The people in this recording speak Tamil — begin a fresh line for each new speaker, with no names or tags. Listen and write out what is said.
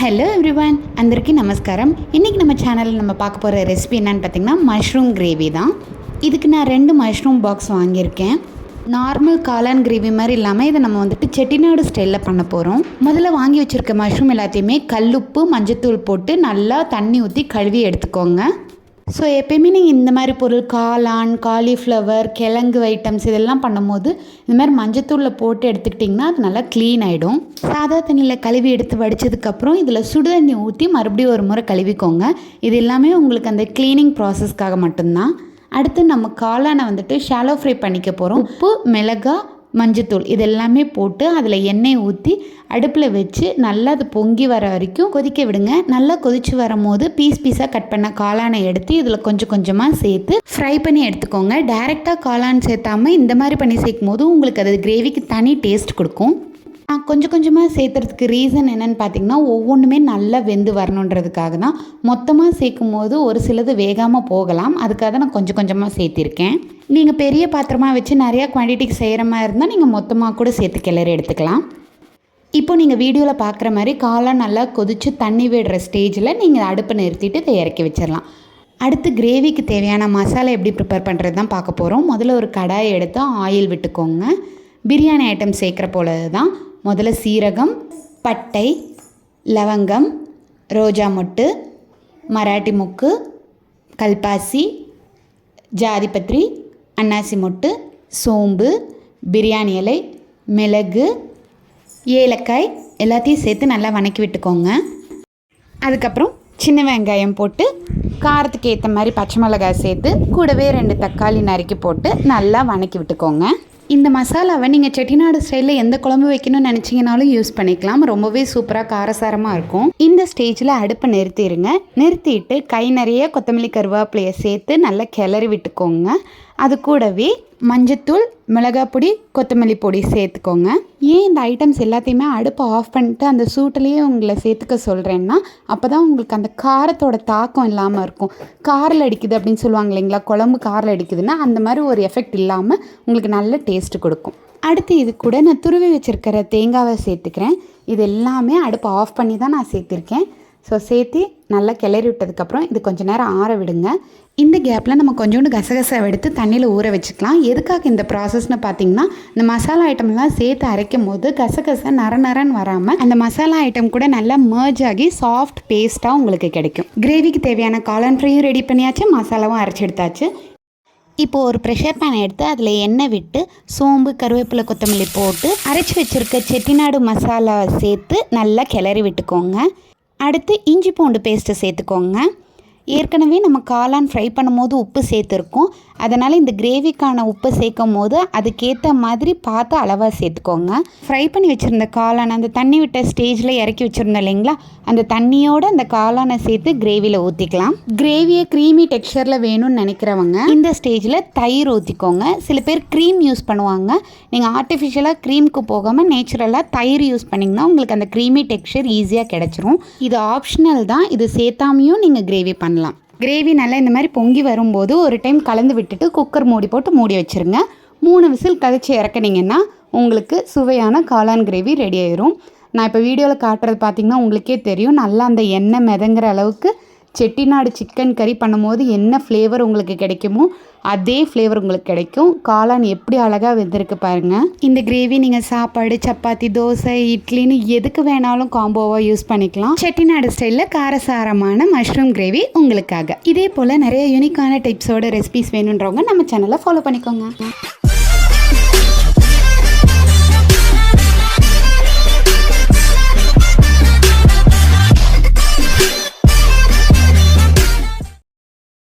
హలో ఎవ్రీవన్, అందరికీ నమస్కారం. இன்றைக்கி நம்ம சேனலில் நம்ம பார்க்க போகிற ரெசிபி என்னென்னு பார்த்திங்கன்னா மஷ்ரூம் கிரேவி தான். இதுக்கு நான் 2 மஷ்ரூம் பாக்ஸ் வாங்கியிருக்கேன். நார்மல் காளான் கிரேவி மாதிரி இல்லாமல் இதை நம்ம வந்துட்டு செட்டிநாடு ஸ்டைலில் பண்ண போகிறோம். முதல்ல வாங்கி வச்சுருக்க மஷ்ரூம் எல்லாத்தையுமே கல்லுப்பு மஞ்சத்தூள் போட்டு நல்லா தண்ணி ஊற்றி கழுவி எடுத்துக்கோங்க. ஸோ எப்போயுமே நீங்கள் இந்த மாதிரி பொருள் காளான், காலிஃப்ளவர், கிழங்கு ஐட்டம்ஸ் இதெல்லாம் பண்ணும்போது இந்த மாதிரி மஞ்சத்தூளில் போட்டு எடுத்துக்கிட்டிங்கன்னா அது நல்லா க்ளீன் ஆகிடும். சாதா தண்ணியில் கழுவி எடுத்து வடித்ததுக்கப்புறம் இதில் சுடு தண்ணி ஊற்றி மறுபடியும் ஒரு முறை கழுவிக்கோங்க. இது எல்லாமே உங்களுக்கு அந்த க்ளீனிங் ப்ராசஸ்க்காக மட்டும்தான். அடுத்து நம்ம காளானை வந்துட்டு ஷாலோ ஃப்ரை பண்ணிக்க போகிறோம். உப்பு, மிளகாய், மஞ்சத்தூள் இது எல்லாமே போட்டு அதில் எண்ணெய் ஊற்றி அடுப்பில் வச்சு நல்லா அது பொங்கி வர வரைக்கும் கொதிக்க விடுங்க. நல்லா கொதித்து வரும்போது பீஸாக கட் பண்ண காளானை எடுத்து இதில் கொஞ்சம் கொஞ்சமாக சேர்த்து ஃப்ரை பண்ணி எடுத்துக்கோங்க. டைரெக்டாக காளான் சேர்த்தாமல் இந்த மாதிரி பண்ணி சேர்க்கும் போது உங்களுக்கு அது கிரேவிக்கு தனி டேஸ்ட் கொடுக்கும். நான் கொஞ்சம் கொஞ்சமாக சேர்த்துறதுக்கு ரீசன் என்னென்னு பார்த்தீங்கன்னா, ஒவ்வொன்றுமே நல்லா வெந்து வரணுன்றதுக்காக தான். மொத்தமாக சேர்க்கும் போது ஒரு சிலது வேகாமல் போகலாம், அதுக்காக தான் நான் கொஞ்சம் கொஞ்சமாக சேர்த்திருக்கேன். நீங்கள் பெரிய பாத்திரமாக வச்சு நிறையா குவான்டிட்டிக்கு செய்கிற மாதிரி இருந்தால் நீங்கள் மொத்தமாக கூட சேர்த்து கிளறி எடுத்துக்கலாம். இப்போ நீங்கள் வீடியோவில் பார்க்குற மாதிரி காளான் நல்லா கொதித்து தண்ணி விடுற ஸ்டேஜில் நீங்கள் அடுப்பை நிறுத்திட்டு இதை இறக்கி வச்சிடலாம். அடுத்து கிரேவிக்கு தேவையான மசாலா எப்படி ப்ரிப்பேர் பண்ணுறது தான் பார்க்க போகிறோம். முதல்ல ஒரு கடாயை எடுத்து ஆயில் விட்டுக்கோங்க. பிரியாணி ஐட்டம் சேர்க்குற போல தான். முதல்ல சீரகம், பட்டை, லவங்கம், ரோஜா மொட்டு, மராட்டி மொக்கு, கல்பாசி, ஜாதிபத்ரி, அன்னாசி மொட்டு, சோம்பு, பிரியாணி இலை, மிளகு, ஏலக்காய் எல்லாத்தையும் சேர்த்து நல்லா வணக்கி விட்டுக்கோங்க. அதுக்கப்புறம் சின்ன வெங்காயம் போட்டு காரத்துக்கு ஏற்ற மாதிரி பச்சை மிளகாய் சேர்த்து கூடவே 2 தக்காளி நறுக்கி போட்டு நல்லா வணக்கி விட்டுக்கோங்க. இந்த மசாலாவை நீங்கள் செட்டிநாடு ஸ்டைலில் எந்த குழம்பு வைக்கணும்னு நினச்சிங்கனாலும் யூஸ் பண்ணிக்கலாம். ரொம்பவே சூப்பராக காரசாரமாக இருக்கும். இந்த ஸ்டேஜில் அடுப்பை நிறுத்திட்டு கை நிறைய கொத்தமல்லி கருவேப்பிலையை சேர்த்து நல்லா கிளறி விட்டுக்கோங்க. அது கூடவே மஞ்சத்தூள், மிளகாய் பொடி, கொத்தமல்லி பொடி சேர்த்துக்கோங்க. ஏன் இந்த ஐட்டம்ஸ் எல்லாத்தையுமே அடுப்பை ஆஃப் பண்ணிட்டு அந்த சூட்டிலேயே உங்களை சேர்த்துக்க சொல்கிறேன்னா, அப்போ தான் உங்களுக்கு அந்த காரத்தோட தாக்கம் இல்லாமல் இருக்கும். காரில் அடிக்குது அப்படின்னு சொல்லுவாங்க இல்லைங்களா, குழம்பு காரில் அடிக்குதுன்னா அந்த மாதிரி ஒரு எஃபெக்ட் இல்லாமல் உங்களுக்கு நல்ல டேஸ்ட்டு கொடுக்கும். அடுத்து இது கூட நான் துருவி வச்சுருக்கிற தேங்காவை சேர்த்துக்கிறேன். இது எல்லாமே அடுப்பை ஆஃப் பண்ணி தான் நான் சேர்த்துருக்கேன். ஸோ சேர்த்து நல்லா கிளறி விட்டதுக்கப்புறம் இது கொஞ்சம் நேரம் ஆற விடுங்க. இந்த கேப்பில் நம்ம கொஞ்சோண்டு கசகசாவை எடுத்து தண்ணியில் ஊற வச்சுக்கலாம். எதுக்காக இந்த ப்ராசஸ்னு பார்த்தீங்கன்னா, இந்த மசாலா ஐட்டம்லாம் சேர்த்து அரைக்கும் போது கசகசை நரன்னு வராமல் அந்த மசாலா ஐட்டம் கூட நல்லா மர்ஜ் ஆகி சாஃப்ட் பேஸ்ட்டாக உங்களுக்கு கிடைக்கும். கிரேவிக்கு தேவையான காளான் ஃப்ரையும் ரெடி பண்ணியாச்சு, மசாலாவும் அரைச்சி எடுத்தாச்சு. இப்போது ஒரு ப்ரெஷர் பேனை எடுத்து அதில் எண்ணெய் விட்டு சோம்பு, கருவேப்பிலை, கொத்தமல்லி போட்டு அரைச்சி வச்சுருக்க செட்டிநாடு மசாலாவை சேர்த்து நல்லா கிளறி விட்டுக்கோங்க. அடுத்து இஞ்சி பூண்டு பேஸ்ட்டு சேர்த்துக்கோங்க. ஏற்கனவே நம்ம காளான் ஃப்ரை பண்ணும்போது உப்பு சேர்த்துருக்கோம். அதனால் இந்த கிரேவிக்கான உப்பு சேர்க்கும் போது அதுக்கேற்ற மாதிரி பார்த்து அளவாக சேர்த்துக்கோங்க. ஃப்ரை பண்ணி வச்சுருந்த காளான் அந்த தண்ணி விட்ட ஸ்டேஜில் இறக்கி வச்சுருந்தோம் இல்லைங்களா, அந்த தண்ணியோடு அந்த காளானை சேர்த்து கிரேவியில் ஊற்றிக்கலாம். கிரேவியை க்ரீமி டெக்ஸ்சரில் வேணும்னு நினைக்கிறவங்க இந்த ஸ்டேஜில் தயிர் ஊற்றிக்கோங்க. சில பேர் க்ரீம் யூஸ் பண்ணுவாங்க. நீங்கள் ஆர்டிஃபிஷியலாக க்ரீமுக்கு போகாமல் நேச்சுரலாக தயிர் யூஸ் பண்ணிங்கன்னா உங்களுக்கு அந்த க்ரீமி டெக்ஸ்சர் ஈஸியாக கிடச்சிரும். இது ஆப்ஷனல் தான். இது சேர்த்தாமையும் நீங்கள் கிரேவி பண்ணலாம். கிரேவி நல்லா இந்த மாதிரி பொங்கி வரும்போது ஒரு டைம் கலந்து விட்டுட்டு குக்கர் மூடி போட்டு மூடி வச்சுருங்க. 3 விசில் கழிச்சு இறக்குனீங்கன்னா உங்களுக்கு சுவையான காளான் கிரேவி ரெடி ஆயிரும். நான் இப்போ வீடியோவில் காட்டுறது பார்த்திங்கன்னா உங்களுக்கே தெரியும். நல்லா அந்த எண்ணெய் மிதங்குற அளவுக்கு செட்டிநாடு சிக்கன் கறி பண்ணும்போது என்ன ஃப்ளேவர் உங்களுக்கு கிடைக்குமோ அதே ஃப்ளேவர் உங்களுக்கு கிடைக்கும். காளான் எப்படி அழகாக வெந்திருக்கு பாருங்கள். இந்த கிரேவி நீங்கள் சாப்பாடு, சப்பாத்தி, தோசை, இட்லின்னு எதுக்கு வேணாலும் காம்போவாக யூஸ் பண்ணிக்கலாம். செட்டிநாடு ஸ்டைலில் காரசாரமான மஷ்ரூம் கிரேவி உங்களுக்காக. இதே போல் நிறைய யூனிக்கான டிப்ஸோட ரெசிபிஸ் வேணுன்றவங்க நம்ம சேனலை ஃபாலோ பண்ணிக்கோங்க.